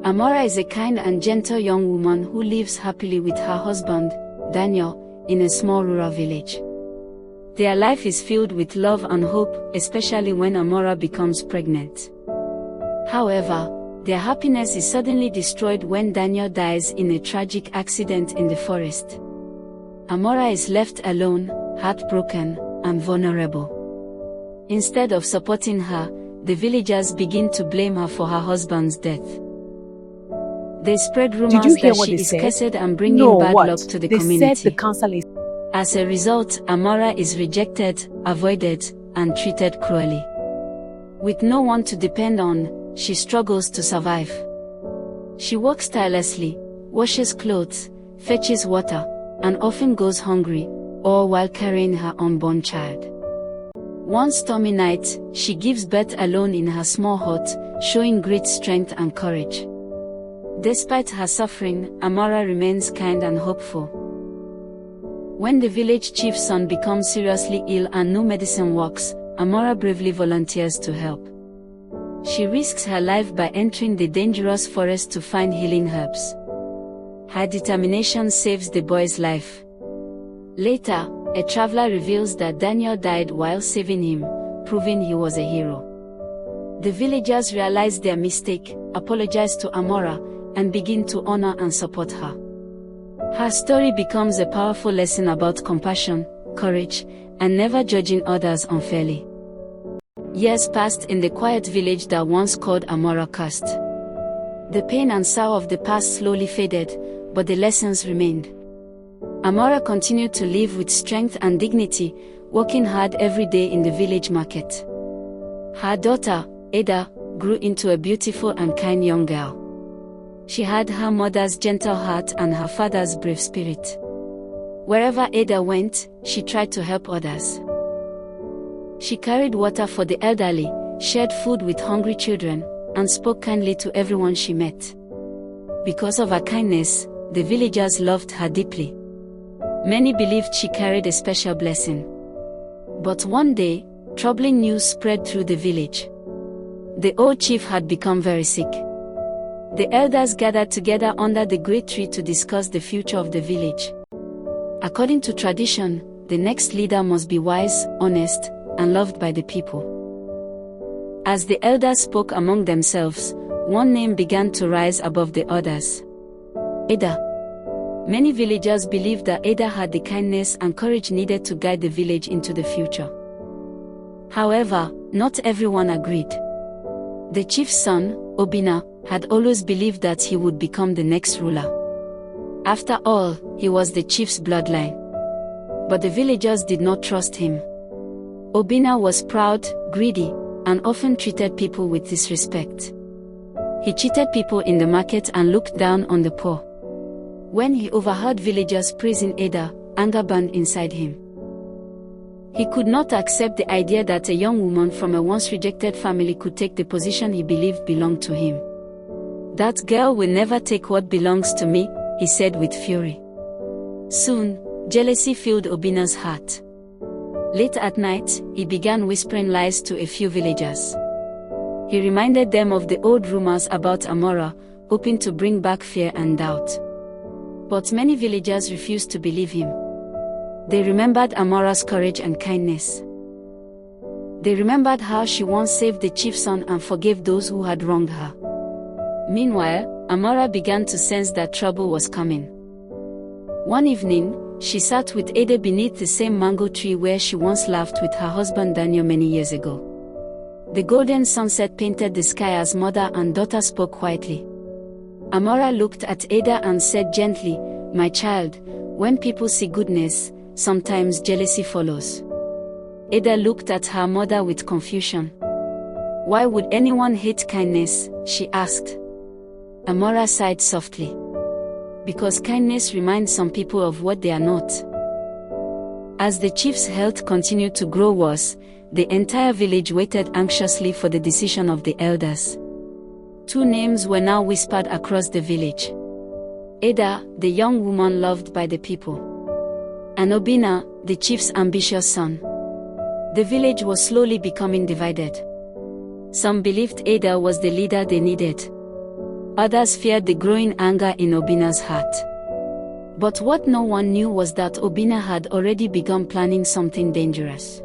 Amora is a kind and gentle young woman who lives happily with her husband, Daniel, in a small rural village. Their life is filled with love and hope, especially when Amora becomes pregnant. However, their happiness is suddenly destroyed when Daniel dies in a tragic accident in the forest. Amora is left alone, heartbroken, and vulnerable. Instead of supporting her, the villagers begin to blame her for her husband's death. They spread rumors that she is cursed and bringing bad luck to the community. They said the council is... As a result, Amora is rejected, avoided, and treated cruelly. With no one to depend on, she struggles to survive. She works tirelessly, washes clothes, fetches water, and often goes hungry, all while carrying her unborn child. One stormy night, she gives birth alone in her small hut, showing great strength and courage. Despite her suffering, Amora remains kind and hopeful. When the village chief's son becomes seriously ill and no medicine works, Amora bravely volunteers to help. She risks her life by entering the dangerous forest to find healing herbs. Her determination saves the boy's life. Later, a traveler reveals that Daniel died while saving him, proving he was a hero. The villagers realize their mistake, apologize to Amora, and begin to honor and support her. Her story becomes a powerful lesson about compassion, courage, and never judging others unfairly. Years passed in the quiet village that once called Amora cursed. The pain and sorrow of the past slowly faded, but the lessons remained. Amora continued to live with strength and dignity, working hard every day in the village market. Her daughter, Ada, grew into a beautiful and kind young girl. She had her mother's gentle heart and her father's brave spirit. Wherever Ada went, she tried to help others. She carried water for the elderly, shared food with hungry children, and spoke kindly to everyone she met. Because of her kindness, the villagers loved her deeply. Many believed she carried a special blessing. But one day, troubling news spread through the village. The old chief had become very sick. The elders gathered together under the great tree to discuss the future of the village. According to tradition, the next leader must be wise, honest, and loved by the people. As the elders spoke among themselves, one name began to rise above the others. Ada. Many villagers believed that Ada had the kindness and courage needed to guide the village into the future. However, not everyone agreed. The chief's son, Obina, had always believed that he would become the next ruler. After all, he was the chief's bloodline. But the villagers did not trust him. Obina was proud, greedy, and often treated people with disrespect. He cheated people in the market and looked down on the poor. When he overheard villagers praising Ada, anger burned inside him. He could not accept the idea that a young woman from a once rejected family could take the position he believed belonged to him. "That girl will never take what belongs to me," he said with fury. Soon, jealousy filled Obina's heart. Late at night, he began whispering lies to a few villagers. He reminded them of the old rumors about Amora, hoping to bring back fear and doubt. But many villagers refused to believe him. They remembered Amora's courage and kindness. They remembered how she once saved the chief's son and forgave those who had wronged her. Meanwhile, Amora began to sense that trouble was coming. One evening, she sat with Ada beneath the same mango tree where she once laughed with her husband Daniel many years ago. The golden sunset painted the sky as mother and daughter spoke quietly. Amora looked at Ada and said gently, "My child, when people see goodness, sometimes jealousy follows." Ada looked at her mother with confusion. "Why would anyone hate kindness?" she asked. Amora sighed softly. "Because kindness reminds some people of what they are not." As the chief's health continued to grow worse, the entire village waited anxiously for the decision of the elders. Two names were now whispered across the village. Ada, the young woman loved by the people, and Obina, the chief's ambitious son. The village was slowly becoming divided. Some believed Ada was the leader they needed. Others feared the growing anger in Obinna's heart. But what no one knew was that Obinna had already begun planning something dangerous.